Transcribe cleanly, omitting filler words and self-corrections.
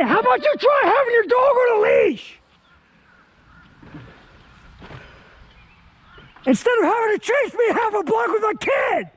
Hey, how about you try having your dog on a leash? Instead of having to chase me half a block with a kid.